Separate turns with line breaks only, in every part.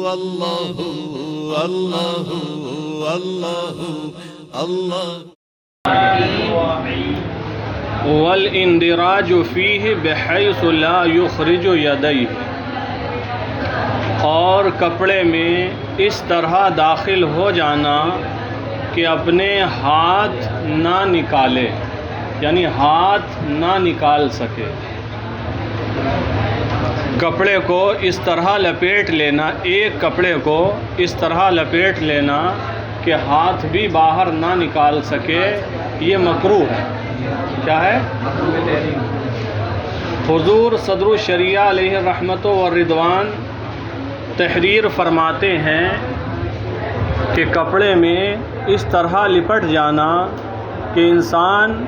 اللہ اللہ اللہ اللہ۔
والاندراج فیہ بحیث لا یخرج یدیہ، اور کپڑے میں اس طرح داخل ہو جانا کہ اپنے ہاتھ نہ نکالے، یعنی ہاتھ نہ نکال سکے۔ کپڑے کو اس طرح لپیٹ لینا، ایک کپڑے کو اس طرح لپیٹ لینا کہ ہاتھ بھی باہر نہ نکال سکے، یہ مکروہ ہے۔ کیا ہے؟ حضور صدر الشریعہ علیہ الرحمۃ والرضوان تحریر فرماتے ہیں کہ کپڑے میں اس طرح لپٹ جانا کہ انسان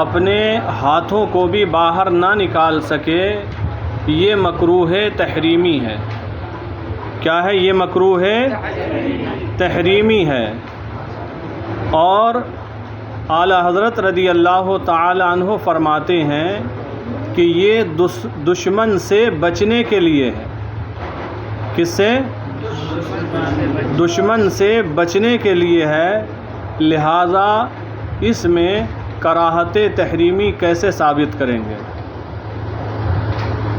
اپنے ہاتھوں کو بھی باہر نہ نکال سکے، یہ مکروہ تحریمی ہے۔ کیا ہے؟ یہ مکروہ تحریمی ہے۔ اور اعلی حضرت رضی اللہ تعالی عنہ فرماتے ہیں کہ یہ دشمن سے بچنے کے لیے ہے۔ کس سے؟ دشمن سے بچنے کے لیے ہے، لہذا اس میں کراہت تحریمی کیسے ثابت کریں گے؟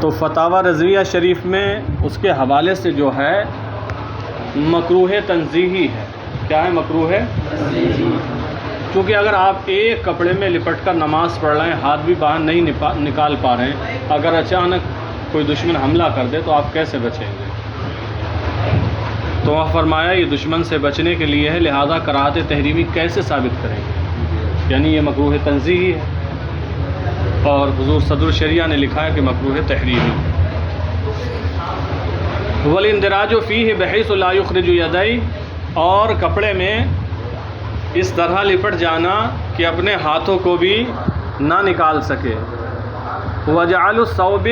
تو فتاوی رضویہ شریف میں اس کے حوالے سے جو ہے مکروہ تنزیہی ہے۔ کیا ہے؟ مکروہ تنزیہی۔ کیونکہ اگر آپ ایک کپڑے میں لپٹ کر نماز پڑھ رہے ہیں، ہاتھ بھی باہر نہیں نکال پا رہے ہیں، اگر اچانک کوئی دشمن حملہ کر دے تو آپ کیسے بچیں گے؟ تو وہ فرمایا یہ دشمن سے بچنے کے لیے ہے، لہذا کراہت تحریمی کیسے ثابت کریں گے؟ یعنی یہ مکروہ تنزیہی ہے، اور حضور صدر الشریعہ نے لکھا ہے کہ مکروہ تحریمی۔ والاندراج فیہ بحیث لا یخرج یدیہ، اور کپڑے میں اس طرح لپٹ جانا کہ اپنے ہاتھوں کو بھی نہ نکال سکے۔ وجعل الثوب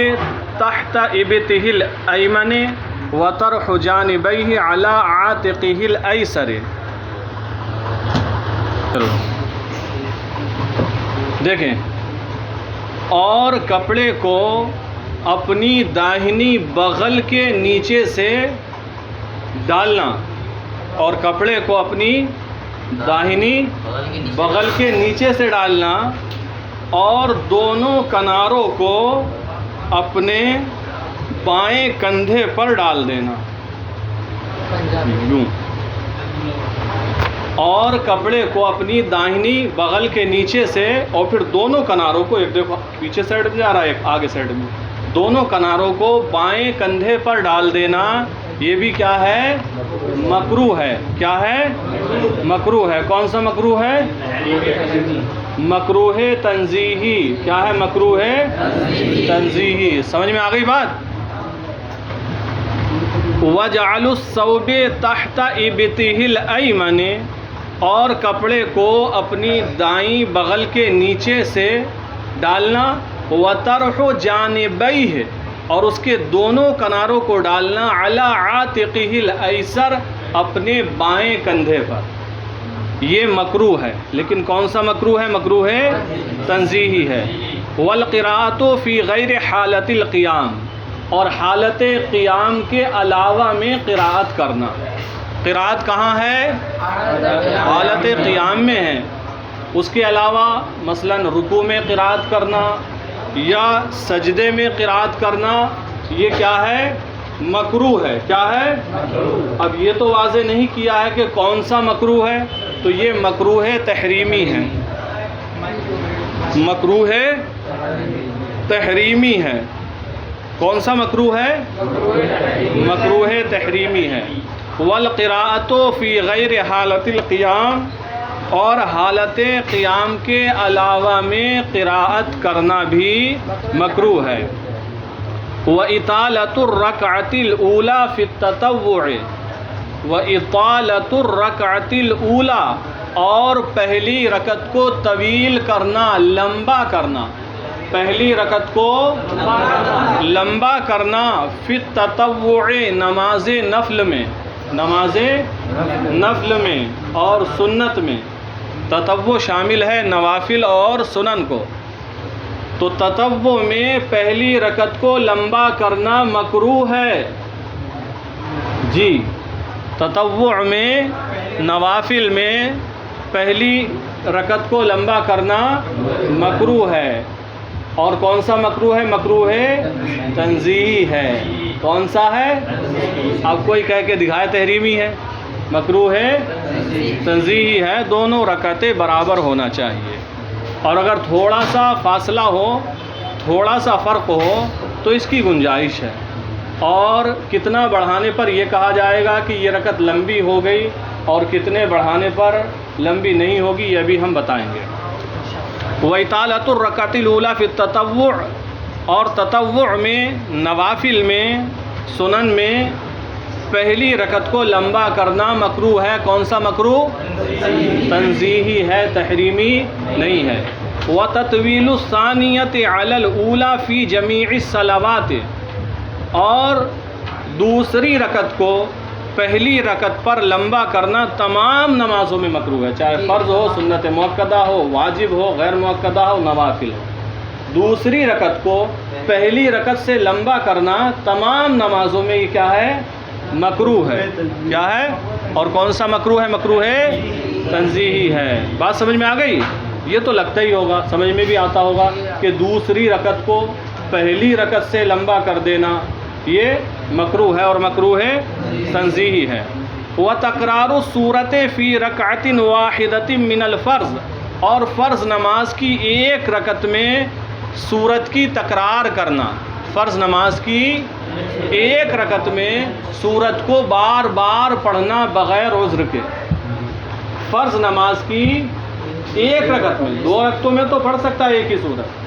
تحت ابطہ الایمن وطرح جانبیہ علی عاتقہ الایسر۔ دیکھیں، اور کپڑے کو اپنی داہنی بغل کے نیچے سے ڈالنا، اور کپڑے کو اپنی داہنی بغل کے نیچے سے ڈالنا، اور دونوں کناروں کو اپنے بائیں کندھے پر ڈال دینا، یوں۔ اور کپڑے کو اپنی داہنی بغل کے نیچے سے، اور پھر دونوں کناروں کو، ایک دیکھو پیچھے سائڈ میں جا رہا ہے، ایک آگے سائڈ میں، دونوں کناروں کو بائیں کندھے پر ڈال دینا، یہ بھی کیا ہے؟ مکروہ ہے۔ کیا ہے؟ مکروہ ہے۔ کون سا مکروہ ہے؟ مکروہ تنزیہی۔ کیا ہے؟ مکروہ تنزیہی۔ سمجھ میں آ گئی بات؟ وجعل الثوب تحت ابطہ الایمن، اور کپڑے کو اپنی دائیں بغل کے نیچے سے ڈالنا، وطرح جانبیہ، اور اس کے دونوں کناروں کو ڈالنا، علی عاتقہ الایسر، اپنے بائیں کندھے پر، یہ مکروہ ہے۔ لیکن کون سا مکروہ ہے؟ مکروہ تنزیہی ہے۔ والقراءۃ فی غیر حالت القیام، اور حالت قیام کے علاوہ میں قراءت کرنا۔ قراءت کہاں ہے؟ حالت قیام میں ہے۔ اس کے علاوہ مثلا رکوع میں قراءت کرنا یا سجدے میں قراءت کرنا، یہ کیا ہے؟ مکروہ ہے۔ کیا ہے؟ اب یہ تو واضح نہیں کیا ہے کہ کون سا مکروہ ہے، تو یہ مکروہ تحریمی ہے۔ مکروہ تحریمی ہے۔ کون سا مکروہ ہے؟ مکروہ تحریمی ہے۔ والقراءۃ فی غیر حالت القیام، اور حالت قیام کے علاوہ میں قراءت کرنا بھی مکروہ ہے۔ وإطالة الركعة الأولى في التطوع، وإطالة الركعة الأولى، اور پہلی رکعت کو طویل کرنا، لمبا کرنا، پہلی رکعت کو لمبا کرنا، فی التطوع، نماز نفل میں، نماز نفل میں اور سنت میں۔ تطوع شامل ہے نوافل اور سنن کو، تو تطوع میں پہلی رکعت کو لمبا کرنا مکروہ ہے۔ جی تطوع میں نوافل میں پہلی رکعت کو لمبا کرنا مکروہ ہے. اور کون سا مکروہ ہے؟ مکروہ تنزیہی ہے. کون سا ہے؟ اب کوئی کہہ کے دکھائے تحریمی ہے. مکروہ تنزیہی ہے. دونوں رکعتیں برابر ہونا چاہیے. اور اگر تھوڑا سا فاصلہ ہو، تھوڑا سا فرق ہو تو اس کی گنجائش ہے. اور کتنا بڑھانے پر یہ کہا جائے گا کہ یہ رکعت لمبی ہو گئی اور کتنے بڑھانے پر لمبی نہیں ہوگی، یہ بھی ہم بتائیں گے. وَإِطَالَةُ الرَّكْعَةِ الْأُولَى فِي التَّطَوُّعِ، اور تطوع میں، نوافل میں، سنن میں پہلی رکعت کو لمبا کرنا مکروہ ہے. کون سا مکروہ؟ تنزیہی ہے، تحریمی نہیں ہے. وَتَطْوِيلُ الثَّانِيَةِ عَلَى الْأُولَى فِي جَمِيعِ الصَّلَوَاتِ، اور دوسری رکعت کو پہلی رکعت پر لمبا کرنا تمام نمازوں میں مکروہ ہے، چاہے فرض ہو، سنت مؤکدہ ہو، واجب ہو، غیر مؤکدہ ہو، نوافل ہو. دوسری رکعت کو پہلی رکعت سے لمبا کرنا تمام نمازوں میں یہ کیا ہے؟ مکروہ ہے. کیا ہے؟ اور کون سا مکروہ ہے؟ مکروہ تنزیہی ہے. بات سمجھ میں آ گئی؟ یہ تو لگتا ہی ہوگا، سمجھ میں بھی آتا ہوگا کہ دوسری رکعت کو پہلی رکعت سے لمبا کر دینا یہ مکروہ ہے اور مکروہ تنزیہی ہے. وَتَكْرَارُ السُّورَةِ فِي رَكْعَةٍ وَاحِدَةٍ مِّنَ الْفَرْضِ، اور فرض نماز کی ایک رکعت میں سورت کی تکرار کرنا. فرض نماز کی ایک رکعت میں سورت کو بار بار پڑھنا بغیر عذر کے. فرض نماز کی ایک رکعت میں، دو رکعتوں میں تو پڑھ سکتا ہے ایک ہی سورت.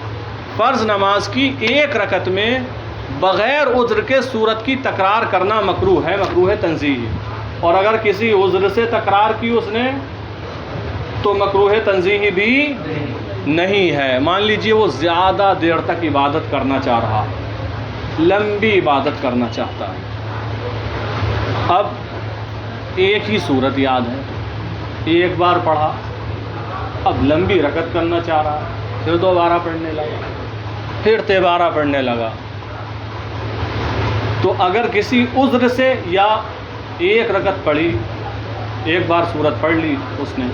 فرض نماز کی ایک رکعت میں بغیر عذر کے سورت کی تکرار کرنا مکروہ ہے، مکروہ تنزیہی. اور اگر کسی عذر سے تکرار کی اس نے تو مکروہ تنزیہی بھی نہیں ہے. مان لیجئے وہ زیادہ دیر تک عبادت کرنا چاہ رہا، لمبی عبادت کرنا چاہتا ہے. اب ایک ہی سورت یاد ہے، ایک بار پڑھا، اب لمبی رکعت کرنا چاہ رہا، پھر دوبارہ پڑھنے لگا، پھر تیبارہ پڑھنے لگا. تو اگر کسی عذر سے یا ایک رکعت پڑھی، ایک بار سورت پڑھ لی اس نے،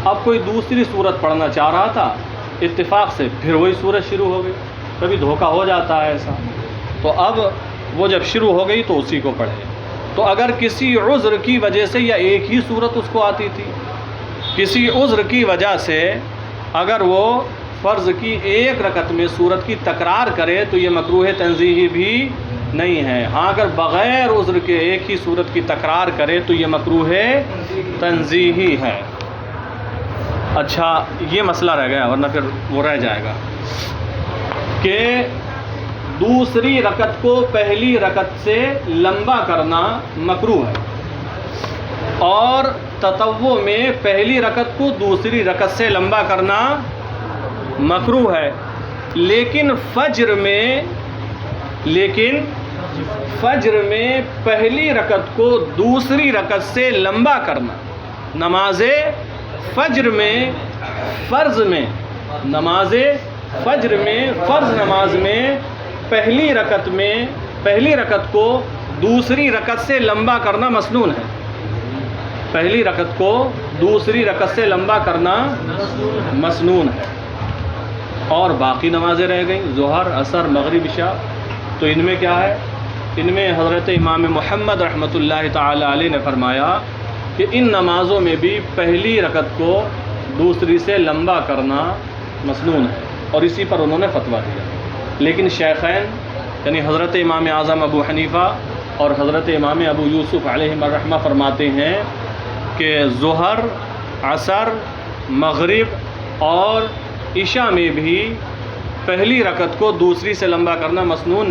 اب کوئی دوسری سورت پڑھنا چاہ رہا تھا، اتفاق سے پھر وہی سورت شروع ہو گئی. کبھی دھوکہ ہو جاتا ہے ایسا. تو اب وہ جب شروع ہو گئی تو اسی کو پڑھے. تو اگر کسی عذر کی وجہ سے، یا ایک ہی سورت اس کو آتی تھی، کسی عذر کی وجہ سے اگر وہ فرض کی ایک رکعت میں سورت کی تکرار کرے تو یہ مکروہ تنزیہی بھی نہیں ہے. ہاں اگر بغیر عذر کے ایک ہی سورت کی تکرار کرے تو یہ مکروہ تنزیہی ہے. اچھا یہ مسئلہ رہ گیا، ورنہ پھر وہ رہ جائے گا کہ دوسری رکعت کو پہلی رکعت سے لمبا کرنا مکروہ ہے. اور تطوع میں پہلی رکعت کو دوسری رکعت سے لمبا کرنا مکروہ ہے. لیکن فجر میں پہلی رکعت کو دوسری رکعت سے لمبا کرنا، نماز فجر میں، فرض نماز میں پہلی رکعت کو دوسری رکعت سے لمبا کرنا مسنون ہے. پہلی رکعت کو دوسری رکعت سے لمبا کرنا مسنون ہے. اور باقی نمازیں رہ گئیں، ظہر، عصر، مغرب، عشاء، تو ان میں کیا ہے؟ ان میں حضرت امام محمد رحمۃ اللہ تعالی علیہ نے فرمایا کہ ان نمازوں میں بھی پہلی رکعت کو دوسری سے لمبا کرنا مسنون ہے، اور اسی پر انہوں نے فتویٰ دیا. لیکن شیخین یعنی حضرت امام اعظم ابو حنیفہ اور حضرت امام ابو یوسف علیہ الرحمہ فرماتے ہیں کہ ظہر، عصر، مغرب اور عشاء میں بھی پہلی رکعت کو دوسری سے لمبا کرنا مسنون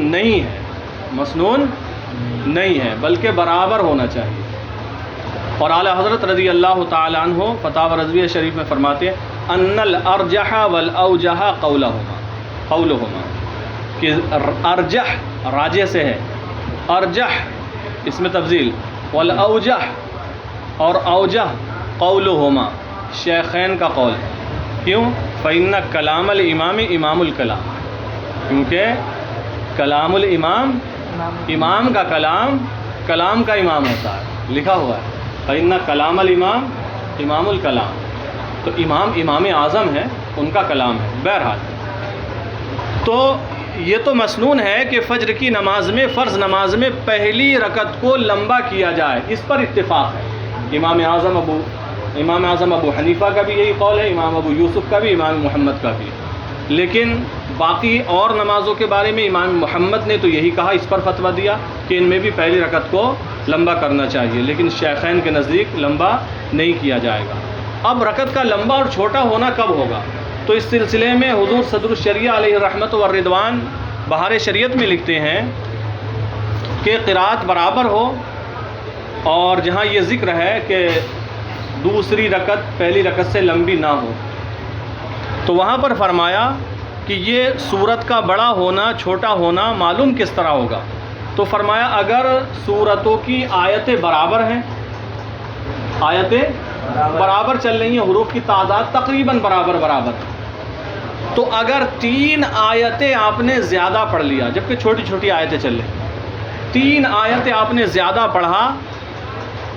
نہیں ہے، بلکہ برابر ہونا چاہیے. اور اعلی حضرت رضی اللہ تعالی عنہ فتاوی رضویہ شریف میں فرماتے ہیں ان الارجح والاوجح قولهما، کہ ارجح راجح سے ہے، ارجح اس میں تفضیل، والاوجح اور اوجح قولهما شیخین کا قول ہے. کیوں؟ فإن کلام الامام امام الکلام، کیونکہ کلام الامام، امام کا کلام کلام کا امام ہوتا ہے، لکھا ہوا ہے فإن کلام الامام امام الکلام، تو امام اعظم ہے، ان کا کلام ہے۔ بہرحال تو یہ تو مسنون ہے کہ فجر کی نماز میں، فرض نماز میں پہلی رکعت کو لمبا کیا جائے، اس پر اتفاق ہے۔ امام اعظم ابو حنیفہ کا بھی یہی قول ہے، امام ابو یوسف کا بھی، امام محمد کا بھی۔ لیکن باقی اور نمازوں کے بارے میں امام محمد نے تو یہی کہا، اس پر فتویٰ دیا کہ ان میں بھی پہلی رکعت کو لمبا کرنا چاہیے، لیکن شیخین کے نزدیک لمبا نہیں کیا جائے گا۔ اب رکعت کا لمبا اور چھوٹا ہونا کب ہوگا؟ تو اس سلسلے میں حضور صدر الشریعہ علیہ الرحمت والرضوان بہار شریعت میں لکھتے ہیں کہ قرات برابر ہو، اور جہاں یہ ذکر ہے کہ دوسری رکعت پہلی رکعت سے لمبی نہ ہو، تو وہاں پر فرمایا کہ یہ سورت کا بڑا ہونا چھوٹا ہونا معلوم کس طرح ہوگا؟ تو فرمایا اگر سورتوں کی آیتیں برابر ہیں، آیتیں برابر چل رہی ہیں، حروف کی تعداد تقریباً برابر، تو اگر 3 آیتیں آپ نے زیادہ پڑھ لیا، جبکہ چھوٹی چھوٹی آیتیں چل رہی، 3 آیتیں آپ نے زیادہ پڑھا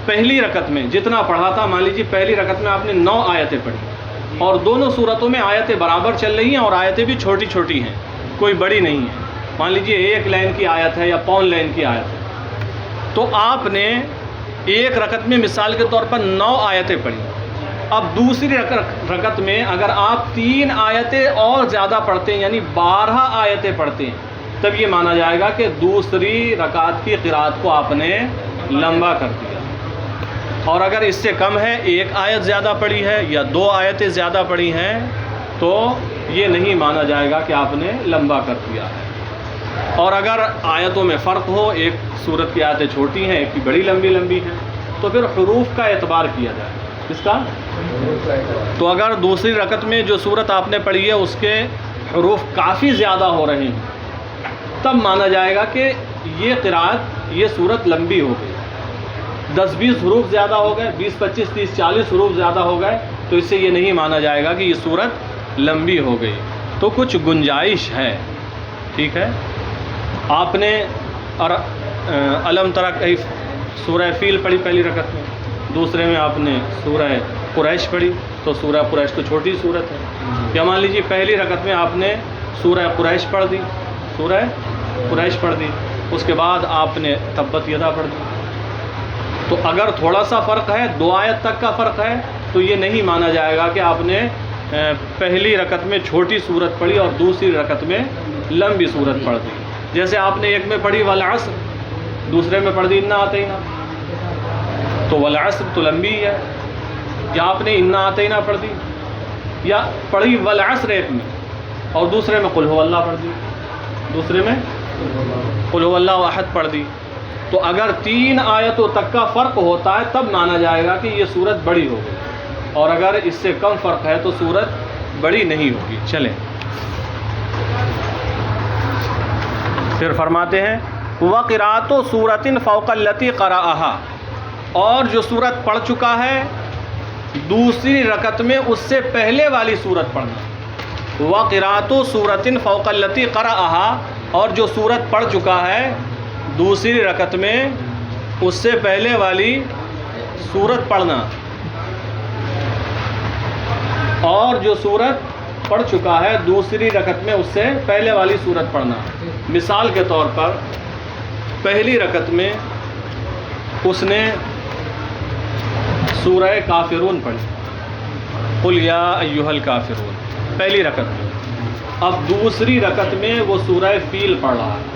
پہلی رکعت میں، جتنا پڑھا تھا، مان لیجیے پہلی رکعت میں آپ نے 9 آیتیں پڑھی، اور دونوں صورتوں میں آیتیں برابر چل رہی ہیں، اور آیتیں بھی چھوٹی چھوٹی ہیں، کوئی بڑی نہیں ہے، مان لیجیے 1 لائن کی آیت ہے یا پون لائن کی آیت ہے، تو آپ نے ایک رکعت میں مثال کے طور پر 9 آیتیں پڑھی۔ اب دوسری رکعت میں اگر آپ 3 آیتیں اور زیادہ پڑھتے ہیں، یعنی 12 آیتیں پڑھتے ہیں، تب یہ مانا جائے گا کہ دوسری رکعت کی قرات کو آپ نے لمبا کر دیا۔ اور اگر اس سے کم ہے، 1 آیت زیادہ پڑھی ہے یا 2 آیتیں زیادہ پڑھی ہیں، تو یہ نہیں مانا جائے گا کہ آپ نے لمبا کر دیا ہے۔ اور اگر آیتوں میں فرق ہو، ایک سورت کی آیتیں چھوٹی ہیں، ایک کی بڑی لمبی ہیں، تو پھر حروف کا اعتبار کیا جائے۔ کس کا؟ تو اگر دوسری رکعت میں جو سورت آپ نے پڑھی ہے اس کے حروف کافی زیادہ ہو رہے ہیں، تب مانا جائے گا کہ یہ قرات، یہ سورت لمبی ہو گئی۔ 10-20 حروف زیادہ ہو گئے، 20-25 30 40 حروف زیادہ ہو گئے، تو اس سے یہ نہیں مانا جائے گا کہ یہ سورت لمبی ہو گئی، تو کچھ گنجائش ہے، ٹھیک ہے۔ آپ نے الم تری کیف سورہ فیل پڑھی پہلی رکعت میں، دوسرے میں آپ نے سورہ قریش پڑھی، تو سورہ قریش تو چھوٹی صورت ہے، یا مان لیجیے پہلی رکعت میں آپ نے سورہ قریش پڑھ دی، سورہ قریش پڑھ دی، اس کے بعد آپ نے تبت یدا پڑھ دی۔ تو اگر تھوڑا سا فرق ہے، 2 آیت تک کا فرق ہے، تو یہ نہیں مانا جائے گا کہ آپ نے پہلی رکعت میں چھوٹی صورت پڑھی اور دوسری رکعت میں لمبی صورت پڑھ دی۔ جیسے آپ نے ایک میں پڑھی والعصر، دوسرے میں پڑھ دی انا اعطینا، تو والعصر تو لمبی ہے، یا آپ نے انا اعطینا پڑھ دی، یا پڑھی والعصر ایک میں اور دوسرے میں قل هو اللہ پڑھ دی، دوسرے میں قل هو اللہ احد پڑھ دی، تو اگر 3 آیتوں تک کا فرق ہوتا ہے تب مانا جائے گا کہ یہ صورت بڑی ہو گئی، اور اگر اس سے کم فرق ہے تو صورت بڑی نہیں ہوگی۔ چلیں پھر فرماتے ہیں وَقِرَاتُ سُورَةٍ فَوْقَ الَّتِي قَرَأَهَا، اور جو صورت پڑھ چکا ہے دوسری رکعت میں اس سے پہلے والی صورت پڑھنا۔ وَقِرَاتُ سُورَةٍ فَوْقَ الَّتِي قَرَأَهَا، اور جو صورت پڑھ چکا ہے دوسری رکعت میں اس سے پہلے والی صورت پڑھنا، اور جو صورت پڑھ چکا ہے دوسری رکعت میں اس سے پہلے والی صورت پڑھنا۔ مثال کے طور پر پہلی رکعت میں اس نے سورہ کافرون پڑھی، قل یا ایھا الکافرون، پہلی رکعت میں۔ اب دوسری رکعت میں وہ سورہ فیل پڑھ رہا ہے،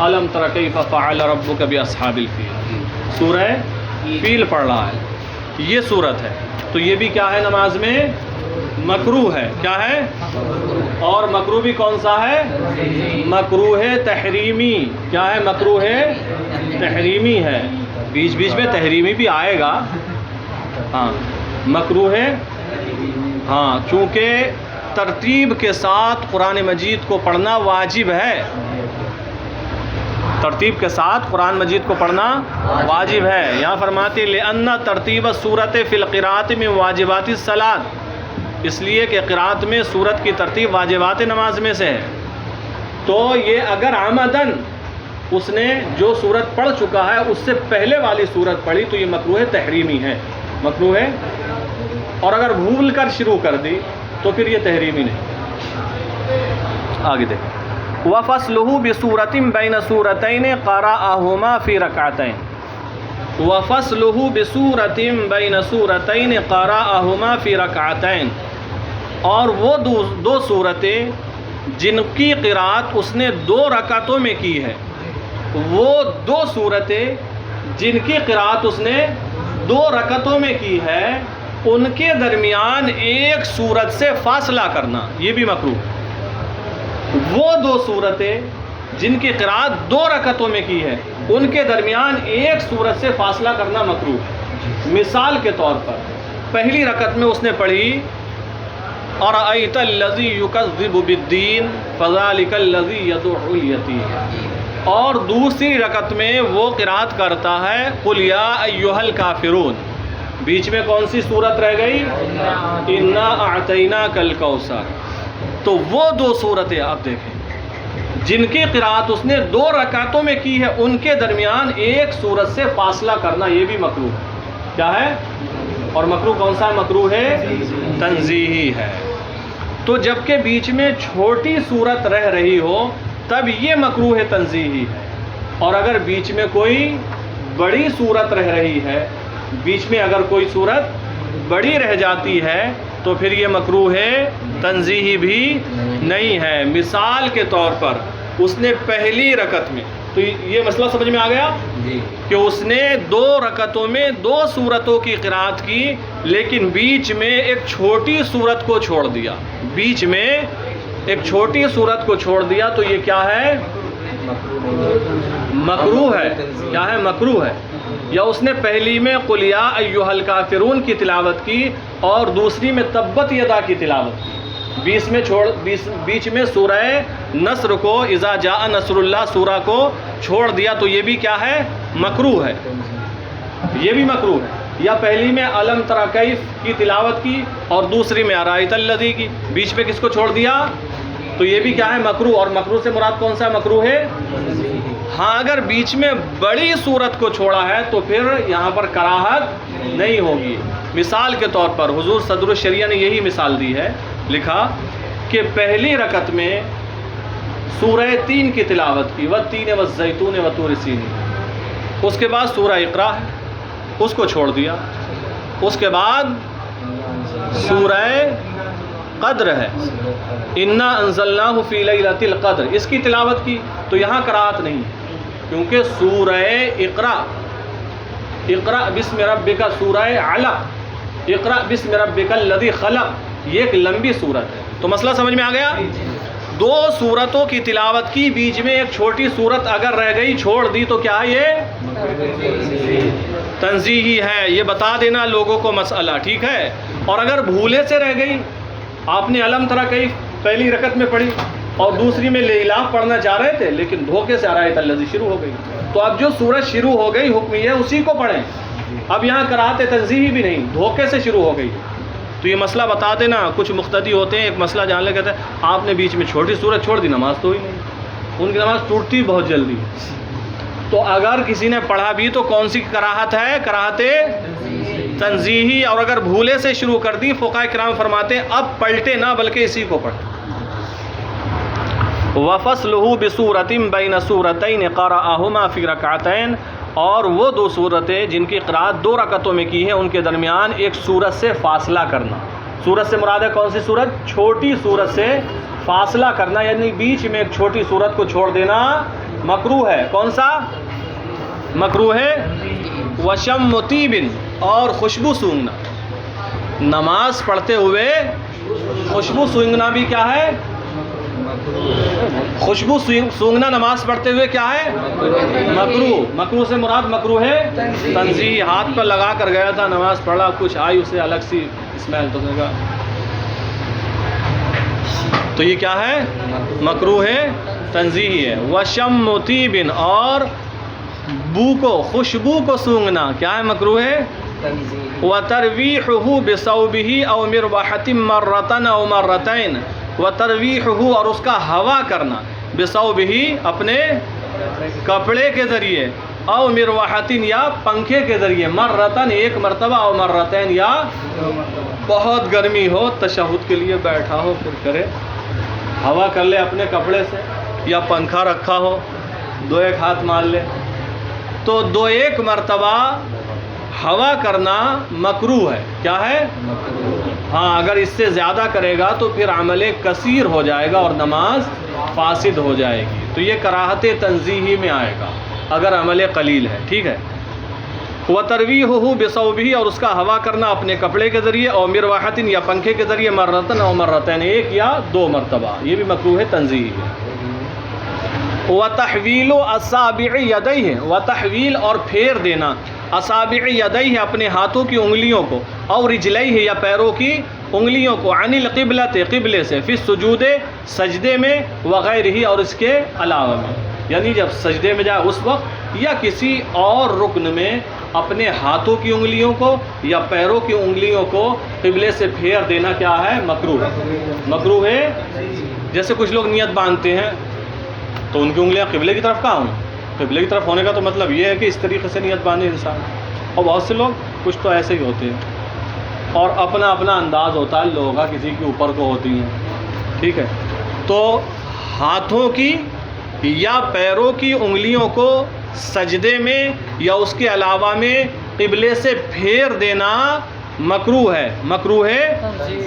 الم تر کیف فعل ربک باصحاب الفیل، سورہ فیل پڑھ رہا ہے، یہ صورت ہے، تو یہ بھی کیا ہے نماز میں؟ مکروہ ہے۔ کیا ہے؟ اور مکروہ بھی کون سا ہے؟ مکروہ تحریمی۔ کیا ہے؟ مکروہ تحریمی ہے، بیچ بیچ میں تحریمی بھی آئے گا، ہاں مکروہ، ہاں چونکہ ترتیب کے ساتھ قرآن مجید کو پڑھنا واجب ہے، ترتیب کے ساتھ قرآن مجید کو پڑھنا واجب ہے۔ یہاں فرماتے لِأَنَّ ترتیب السورۃ فی القراءۃ من واجبات الصلاۃ، اس لیے کہ قراءت میں سورت کی ترتیب واجبات نماز میں سے ہے، تو یہ اگر عمدن اس نے جو صورت پڑھ چکا ہے اس سے پہلے والی صورت پڑھی تو یہ مکروہ تحریمی ہے، مکروہ ہے. اور اگر بھول کر شروع کر دی تو پھر یہ تحریمی نہیں. آگے دیکھ. وَفَصْلُهُ بِسُورَةٍ بَيْنَ سُورَتَيْنِ قَرَأَهُمَا فِي رَكْعَتَيْنِ. وَفَصْلُهُ بِسُورَةٍ بَيْنَ سُورَتَيْنِ قَرَأَهُمَا فِي رَكْعَتَيْنِ. اور وہ دو صورتیں جن کی قرأت اس نے 2 رکعتوں میں کی ہے، وہ 2 صورتیں جن کی قرأت اس نے 2 رکعتوں میں کی ہے، ان کے درمیان ایک صورت سے فاصلہ کرنا یہ بھی مکروہ. وہ 2 صورتیں جن کی قرأت 2 رکعتوں میں کی ہے، ان کے درمیان ایک صورت سے فاصلہ کرنا مکروہ. مثال کے طور پر پہلی رکعت میں اس نے پڑھی اَرَأَيْتَ الَّذِي يُكَذِّبُ بِالدِّينِ فَذَلِكَ الَّذِي يَدُعُّ الْيَتِيمَ. اور دوسری رکعت میں وہ قرأت کرتا ہے قُلْ يَا أَيُّهَا الْكَافِرُونَ. بیچ میں کون سی صورت رہ گئی؟ اِنَّا أَعْطَيْنَاكَ الْكَوْثَرَ. تو وہ 2 صورتیں آپ دیکھیں جن کی قرأت اس نے 2 رکعتوں میں کی ہے، ان کے درمیان ایک صورت سے فاصلہ کرنا یہ بھی مکروہ ہے. کیا ہے؟ اور مکروہ کون سا مکروہ ہے؟ تنزیہی ہے. تو جب کہ بیچ میں چھوٹی صورت رہ رہی ہو تب یہ مکروہ تنزیہی ہے. اور اگر بیچ میں کوئی بڑی صورت رہ رہی ہے، بیچ میں اگر کوئی صورت بڑی رہ جاتی ہے تو پھر یہ مکروہ تنزیہی بھی نہیں ہے. مثال کے طور پر اس نے پہلی رکعت میں، تو یہ مسئلہ سمجھ میں آ گیا کہ اس نے 2 رکعتوں میں 2 صورتوں کی قرأت کی، لیکن بیچ میں ایک چھوٹی صورت کو چھوڑ دیا. بیچ میں ایک چھوٹی صورت کو چھوڑ دیا تو یہ کیا ہے؟ مکروہ ہے. کیا ہے؟ مکروہ ہے. یا اس نے پہلی میں قُلْ يَا أَيُّهَا الْكَافِرُونَ کی تلاوت کی اور دوسری میں تبت یدا کی تلاوت کی. بیچ میں سورہ نصر کو، اذا جاء نصر اللہ سورہ کو چھوڑ دیا تو یہ بھی کیا ہے؟ مکروہ ہے. یہ بھی مکروہ ہے. یا پہلی میں الم تری کیف کی تلاوت کی اور دوسری میں ارائیت الذی کی، بیچ میں کس کو چھوڑ دیا؟ تو یہ بھی کیا ہے؟ مکروہ. اور مکروہ سے مراد کون سا مکروہ ہے؟ ہاں اگر بیچ میں بڑی صورت کو چھوڑا ہے تو پھر یہاں پر کراہت نہیں ہوگی. مثال کے طور پر حضور صدر الشریعہ نے یہی مثال دی ہے، لکھا کہ پہلی رکعت میں سورہ 3 کی تلاوت کی، وَالتِّينِ وَالزَّيْتُونِ وَطُورِ سِینِین. اس کے بعد سورہ اقرا ہے، اس کو چھوڑ دیا. اس کے بعد سورہ قدر ہے، انا انزلناہ فی لیلۃ القدر، اس کی تلاوت کی. تو یہاں قرأت نہیں کیونکہ سورہ اقرأ بسم ربک، سورہ علق اقرأ بسم ربک الذی خلق، یہ ایک لمبی صورت ہے. تو مسئلہ سمجھ میں آ گیا؟ 2 صورتوں کی تلاوت کی، بیچ میں ایک چھوٹی صورت اگر رہ گئی چھوڑ دی تو کیا ہے؟ یہ تنزیہی ہے. یہ بتا دینا لوگوں کو مسئلہ، ٹھیک ہے؟ اور اگر بھولے سے رہ گئی، آپ نے الم تری کیف پہلی رکعت میں پڑھی اور دوسری میں لیلاف پڑھنا چاہ رہے تھے لیکن دھوکے سے ارائیت الذی شروع ہو گئی، تو اب جو سورج شروع ہو گئی حکم یہ ہے اسی کو پڑھیں. اب یہاں قرأت تنزیہی بھی نہیں، دھوکے سے شروع ہو گئی. تو یہ مسئلہ بتا دینا. کچھ مقتدی ہوتے ہیں ایک مسئلہ جان لے، کہتے ہیں آپ نے بیچ میں چھوٹی صورت چھوڑ دی، نماز تو ہی نہیں. ان کی نماز ٹوٹتی بہت جلدی. تو اگر کسی نے پڑھا بھی تو کون سی کراہت ہے؟ کراہت تنزیہی. اور اگر بھولے سے شروع کر دی، فقہاء کرام فرماتے ہیں اب پلٹے نہ بلکہ اسی کو پڑھ. وَفَصْلُهُ بِسُورَةٍ بَيْنَ سُورَتَيْنِ قَرَأَهُمَا فِي رَكْعَتَيْنِ. اور وہ 2 صورتیں جن کی قرأت 2 رکعتوں میں کی ہے، ان کے درمیان ایک سورت سے فاصلہ کرنا. سورت سے مراد ہے کون سی سورت؟ چھوٹی سورت سے فاصلہ کرنا، یعنی بیچ میں ایک چھوٹی سورت کو چھوڑ دینا مکروہ ہے. کون سا مکروہ ہے؟ وَشَمُّ طِیبٍ، اور خوشبو سونگنا. نماز پڑھتے ہوئے خوشبو سونگنا بھی کیا ہے؟ خوشبو سونگنا نماز پڑھتے ہوئے کیا ہے؟ مکروہ. مکروہ سے مراد مکروہ ہے تنزیہی. ہاتھ پر لگا کر گیا تھا، نماز پڑھا، کچھ آئی اسے الگ سی اسمیل، تو یہ کیا ہے؟ مکروہ تنزیہی ہے. وَشَمُّ طِیبٍ، اور بو کو، خوشبو کو سونگنا کیا ہے؟ مکروہ ہے. وَتَرْوِيحُهُ بِثَوْبِهِ أَوْ مِرْوَحَةٍ مَرَّةً أَوْ مَرَّتَيْنِ. وَتَرْوِيحُهُ، اور اس کا ہوا کرنا، بِثَوْبِهِ، اپنے کپڑے کے ذریعے، او مروحتن یا پنکھے کے ذریعے، مرتن ایک مرتبہ، او مرتین یا بہت گرمی ہو تشہد کے لیے بیٹھا ہو پھر کرے، ہوا کر لے اپنے کپڑے سے، یا پنکھا رکھا ہو دو ایک ہاتھ مار لے، تو دو ایک مرتبہ ہوا کرنا مکروہ ہے. کیا ہے؟ ہاں، اگر اس سے زیادہ کرے گا تو پھر عمل کثیر ہو جائے گا اور نماز فاسد ہو جائے گی. تو یہ کراہت تنزیہی میں آئے گا اگر عمل قلیل ہے. ٹھیک ہے. وَتَرْوِيحُهُ بِصَوْبِهِ، اور اس کا ہوا کرنا اپنے کپڑے کے ذریعے، اور مروحتن یا پنکھے کے ذریعے، مرتن او مرتین ایک یا دو مرتبہ، یہ بھی مکروہ تنزیہی ہے. وَتَحْوِيلُ أَصَابِعِ يَدَيْهِ، وَتَحْوِيل اور پھیر دینا، اصابع یدیہ اپنے ہاتھوں کی انگلیوں کو، اور رجلیہ یا پیروں کی انگلیوں کو، عن القبلۃ قبلے سے، فی السجود سجدے میں، وغیرہ اور اس کے علاوہ میں، یعنی جب سجدے میں جائے اس وقت یا کسی اور رکن میں اپنے ہاتھوں کی انگلیوں کو یا پیروں کی انگلیوں کو قبلے سے پھیر دینا کیا ہے؟ مکروہ. مکروہ ہے. جیسے کچھ لوگ نیت باندھتے ہیں تو ان کی انگلیاں قبلے کی طرف کہاں ہوں؟ قبلے کی طرف ہونے کا تو مطلب یہ ہے کہ اس طریقے سے نیت باندھے انسان. اور بہت سے لوگ کچھ تو ایسے ہی ہوتے ہیں اور اپنا اپنا انداز ہوتا ہے لوگوں کا، کسی کے اوپر کو ہوتی ہیں. ٹھیک ہے. تو ہاتھوں کی یا پیروں کی انگلیوں کو سجدے میں یا اس کے علاوہ میں قبلے سے پھیر دینا مکروہ ہے. مکروہ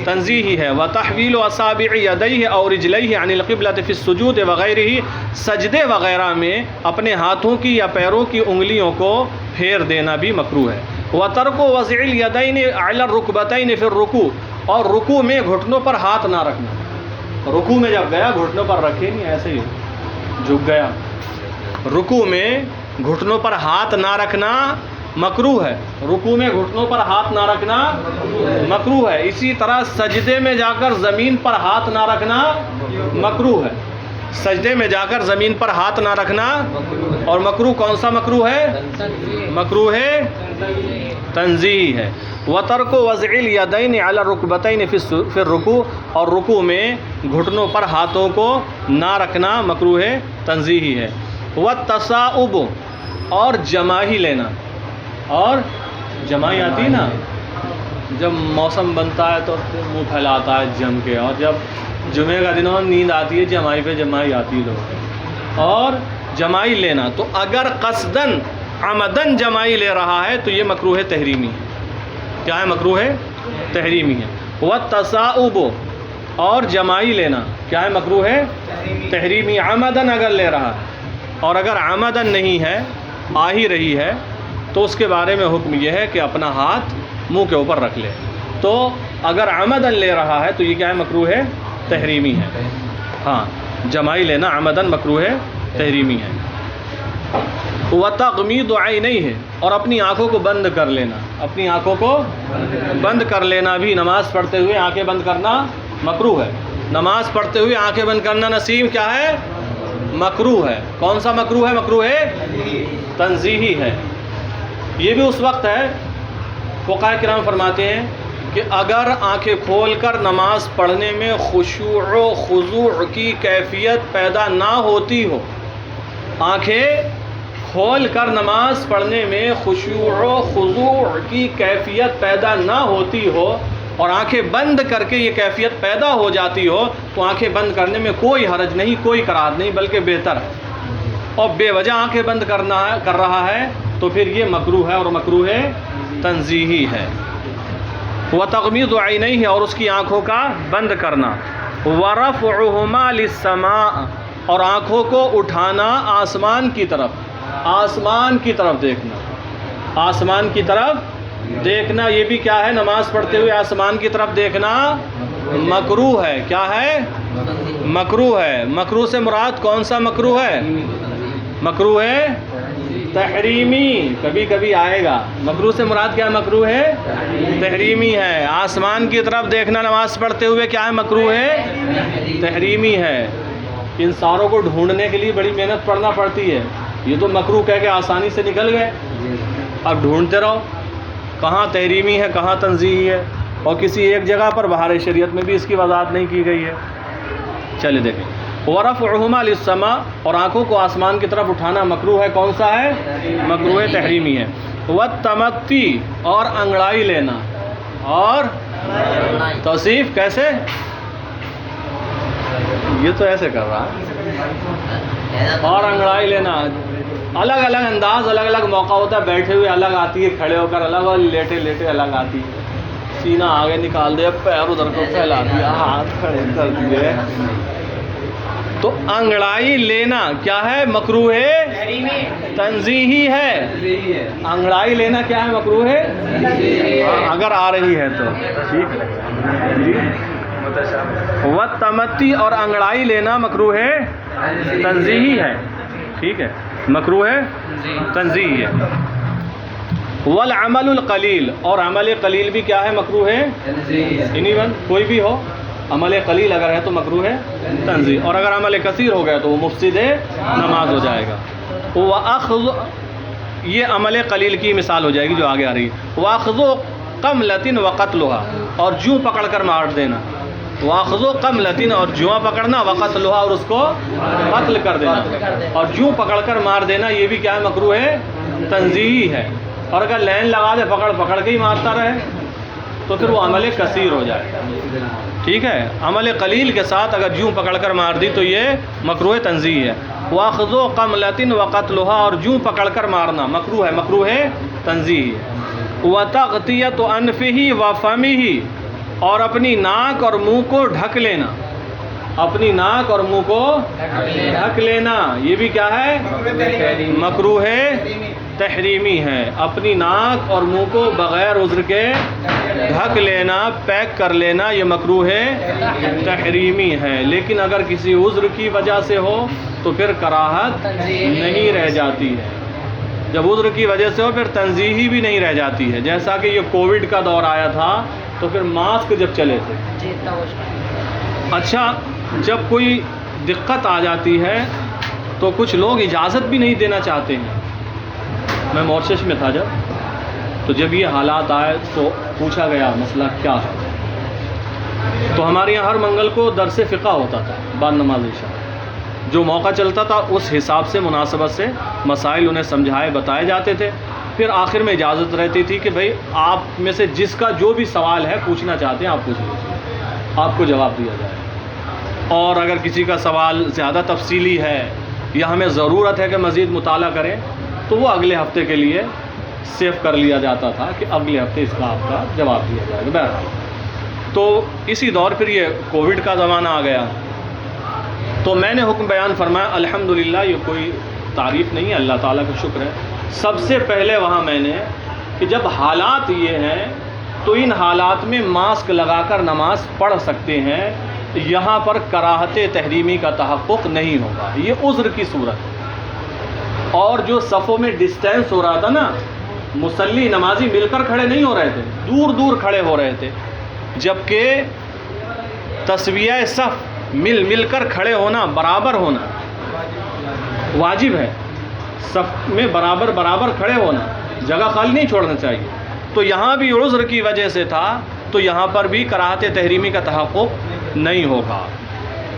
تنزیہی ہے. وَتَحْوِيلُ أَصَابِعِ يَدَيْهِ أَوْ رِجْلَيْهِ عَنِ الْقِبْلَةِ فِي السُّجُودِ وَغَيْرِهِ، سجدے وغیرہ میں اپنے ہاتھوں کی یا پیروں کی انگلیوں کو پھیر دینا بھی مکروہ ہے. وَتَرْكُ وَضْعِ الْيَدَيْنِ عَلَى الرُّكْبَتَيْنِ فِي الرُّكُوعِ، اور رکوع میں گھٹنوں پر ہاتھ نہ رکھنا. رکوع میں جب گیا گھٹنوں پر رکھے نہیں، ایسے ہی جھک گیا. رکوع میں گھٹنوں پر ہاتھ نہ رکھنا مکروہ ہے. رکوع میں گھٹنوں پر ہاتھ نہ رکھنا مکروہ ہے. اسی طرح سجدے میں جا کر زمین پر ہاتھ نہ رکھنا مکروہ ہے. سجدے میں جا کر زمین پر ہاتھ نہ رکھنا. اور مکروہ کون سا مکروہ ہے؟ مکروہ تنزیہی ہے. وَتَرْكُ وَضْعِ الْيَدَيْنِ عَلَى الرُّكْبَتَيْنِ فِي الرُّكُوعِ، اور رکوع میں گھٹنوں پر ہاتھوں کو نہ رکھنا مکروہ تنزیہی ہے. وَالتَّصَاؤُبُ، اور جماہی لینا. اور جمائی آتی ہے نا، جب موسم بنتا ہے تو منہ پھیلاتا ہے جم کے، اور جب جمعے کا دن نیند آتی ہے جمائی پہ جمائی آتی ہے لوگ. اور جمائی لینا تو اگر قصدن عمدن جمائی لے رہا ہے تو یہ مکروہ تحریمی ہے. کیا ہے؟ مکروہ تحریمی ہے. والتصاؤب، اور جمائی لینا کیا ہے؟ مکروہ تحریمی. عمدن اگر لے رہا ہے، اور اگر عمدن نہیں ہے، آ ہی رہی ہے، تو اس کے بارے میں حکم یہ ہے کہ اپنا ہاتھ منہ کے اوپر رکھ لے. تو اگر عمدن لے رہا ہے تو یہ کیا ہے؟ مکروہ تحریمی ہے. ہاں، جمائی لینا عمدن مکروہ تحریمی ہے. وَتَغْمِيضُ عَيْنَيْهِ، اور اپنی آنکھوں کو بند کر لینا. اپنی آنکھوں کو بند کر لینا بھی نماز پڑھتے ہوئے آنکھیں بند کرنا مکروہ ہے. نماز پڑھتے ہوئے آنکھیں بند کرنا نسیم کیا ہے؟ مکروہ ہے. کون سا مکروہ ہے؟ مکروہ تنزیہی ہے. یہ بھی اس وقت ہے، فقہاء کرام فرماتے ہیں کہ اگر آنکھیں کھول کر نماز پڑھنے میں خشوع و خضوع کی کیفیت پیدا نہ ہوتی ہو، آنکھیں کھول کر نماز پڑھنے میں خشوع و خضوع کی کیفیت پیدا نہ ہوتی ہو، اور آنکھیں بند کر کے یہ کیفیت پیدا ہو جاتی ہو، تو آنکھیں بند کرنے میں کوئی حرج نہیں، کوئی کراہت نہیں، بلکہ بہتر ہے. اور بے وجہ آنکھیں بند کر رہا ہے تو پھر یہ مکروہ ہے، اور مکروہ تنزیہی ہے. وَتَغْمِيضُ عَيْنَيْهِ، اور اس کی آنکھوں کا بند کرنا. وَرَفْعُهُمَا لِلسَّمَاءِ، اور آنکھوں کو اٹھانا آسمان کی طرف. آسمان کی طرف دیکھنا. آسمان کی طرف دیکھنا یہ بھی کیا ہے؟ نماز پڑھتے ہوئے آسمان کی طرف دیکھنا مکروہ ہے. کیا ہے؟ مکروہ ہے. مکروہ سے مراد کون سا مکروہ ہے؟ مکروہ تحریمی. کبھی کبھی آئے گا. مکروہ سے مراد کیا ہے؟ مکروہ تحریمی ہے. آسمان کی طرف دیکھنا نماز پڑھتے ہوئے کیا ہے؟ مکروہ تحریمی ہے. انسانوں کو ڈھونڈنے کے لیے بڑی محنت پڑنا پڑتی ہے. یہ تو مکروہ کہہ کے آسانی سے نکل گئے. اب ڈھونڈتے رہو کہاں تحریمی ہے کہاں تنزیہی ہے، اور کسی ایک جگہ پر بہار شریعت میں بھی اس کی وضاحت نہیں کی گئی ہے. چلے دیکھیں. ورفعہما للسماء، اور آنکھوں کو آسمان کی طرف اٹھانا مکروہ ہے، کون سا ہے؟ مکروہ تحریمی ہے۔ والتمتی، اور انگڑائی لینا، اور توصیف کیسے؟ یہ تو ایسے کر رہا ہے، اور انگڑائی لینا، الگ الگ انداز، الگ الگ موقع ہوتا ہے، بیٹھے ہوئے الگ آتی ہے، کھڑے ہو کر الگ، اور لیٹے لیٹے الگ آتی ہے، سینہ آگے نکال دیا، پیر ادھر کو پھیلا دیا، ہاتھ کھڑے کر دیے، تو انگڑائی لینا کیا ہے؟ مکروہ تنزیہی ہے۔ انگڑائی لینا کیا ہے؟ مکروہ ہے، اگر آ رہی ہے تو ٹھیک ہے۔ والتمتی، اور انگڑائی لینا مکروہ تنزیہی ہے، ٹھیک ہے، مکروہ تنزیہی ہے۔ والعمل القلیل، اور عمل قلیل بھی کیا ہے؟ مکروہ اینی ون، کوئی بھی ہو، عمل قلیل اگر ہے تو مکروہ تنزیہ، اور اگر عمل کثیر ہو گیا تو وہ مفسد نماز ہو جائے گا۔ وَأَخْذُ، یہ عمل قلیل کی مثال ہو جائے گی جو آگے آ رہی ہے۔ وَأَخْذُ قَمْلَةٍ وَقَتْلُهَا، اور جوں پکڑ کر مار دینا۔ وَأَخْذُ قَمْلَةٍ، اور جواں پکڑنا، وَقَتْلُهَا، اور اس کو قتل کر دینا، اور جوں پکڑ کر مار دینا یہ بھی کیا ہے؟ مکروہ تنزیہی ہے۔ اور اگر لین لگا دے، پکڑ پکڑ کے ہی مارتا رہے تو پھر وہ عمل کثیر ہو جائے، ٹھیک ہے۔ عمل قلیل کے ساتھ اگر جوں پکڑ کر مار دی تو یہ مکروہ تنزیہی ہے۔ وَأَخْذُ قَمْلَةٍ وَقَتْلُهَا، اور جوں پکڑ کر مارنا مکروہ ہے، مکروہ تنزیہی ہے۔ وَتَغْطِيَةُ أَنْفِهِ وَفَمِهِ، اور اپنی ناک اور منہ کو ڈھک لینا، اپنی ناک اور منہ کو ڈھک لینا یہ بھی کیا ہے؟ مکروہ تحریمی ہے۔ اپنی ناک اور منہ کو بغیر عذر کے ڈھک لینا، پیک کر لینا، یہ مکروہ تحریمی ہے۔ لیکن اگر کسی عذر کی وجہ سے ہو تو پھر کراہت نہیں رہ جاتی ہے، جب عذر کی وجہ سے ہو پھر تنزیہی بھی نہیں رہ جاتی ہے۔ جیسا کہ یہ کووڈ کا دور آیا تھا تو پھر ماسک جب چلے تھے، اچھا جب کوئی دقت آ جاتی ہے تو کچھ لوگ اجازت بھی نہیں دینا چاہتے ہیں۔ میں مورشش میں تھا تو جب یہ حالات آئے تو پوچھا گیا مسئلہ کیا ہے، تو ہمارے یہاں ہر منگل کو درس فقہ ہوتا تھا بعد نماز عشاء، جو موقع چلتا تھا اس حساب سے مناسبت سے مسائل انہیں سمجھائے بتائے جاتے تھے۔ پھر آخر میں اجازت رہتی تھی کہ بھائی آپ میں سے جس کا جو بھی سوال ہے پوچھنا چاہتے ہیں آپ پوچھ لیجیے، آپ کو جواب دیا جائے۔ اور اگر کسی کا سوال زیادہ تفصیلی ہے یا ہمیں ضرورت ہے کہ مزید مطالعہ کریں تو وہ اگلے ہفتے کے لیے سیو کر لیا جاتا تھا کہ اگلے ہفتے اس کا آپ کا جواب دیا جائے گا۔ بہرحال تو اسی دور پھر یہ کووڈ کا زمانہ آ گیا تو میں نے حکم بیان فرمایا، الحمدللہ یہ کوئی تعریف نہیں ہے، اللہ تعالیٰ کا شکر ہے، سب سے پہلے وہاں میں نے کہ جب حالات یہ ہیں تو ان حالات میں ماسک لگا کر نماز پڑھ سکتے ہیں، یہاں پر کراہت تحریمی کا تحقق نہیں ہوگا، یہ عذر کی صورت ہے۔ اور جو صفوں میں ڈسٹینس ہو رہا تھا نا، مصلی نمازی مل کر کھڑے نہیں ہو رہے تھے، دور دور کھڑے ہو رہے تھے، جبکہ تسویہ صف مل کر کھڑے ہونا، برابر ہونا واجب ہے، صف میں برابر کھڑے ہونا، جگہ خالی نہیں چھوڑنا چاہیے۔ تو یہاں بھی عذر کی وجہ سے تھا تو یہاں پر بھی کراہت تحریمی کا تحقق نہیں ہوگا۔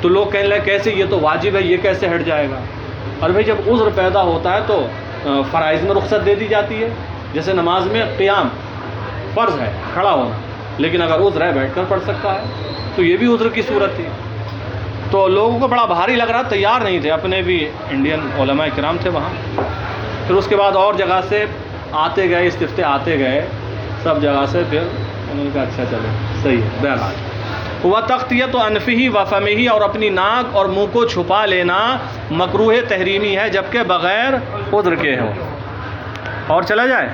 تو لوگ کہنے لگے کیسے، یہ تو واجب ہے، یہ کیسے ہٹ جائے گا؟ اور بھائی جب عذر پیدا ہوتا ہے تو فرائض میں رخصت دے دی جاتی ہے، جیسے نماز میں قیام فرض ہے کھڑا ہونا، لیکن اگر عذر ہے بیٹھ کر پڑھ سکتا ہے، تو یہ بھی عذر کی صورت تھی۔ تو لوگوں کو بڑا بھاری لگ رہا، تیار نہیں تھے، اپنے بھی انڈین علماء کرام تھے وہاں۔ پھر اس کے بعد اور جگہ سے آتے گئے، استفتاء آتے گئے سب جگہ سے، پھر انہوں نے کہا اچھا چلو صحیح ہے۔ بہرحال وَتَغْطِيَةُ أَنْفِهِ وَفَمِهِ، اور اپنی ناک اور منہ کو چھپا لینا مکروہ تحریمی ہے جبکہ بغیر عذر کے ہو۔ اور چلا جائے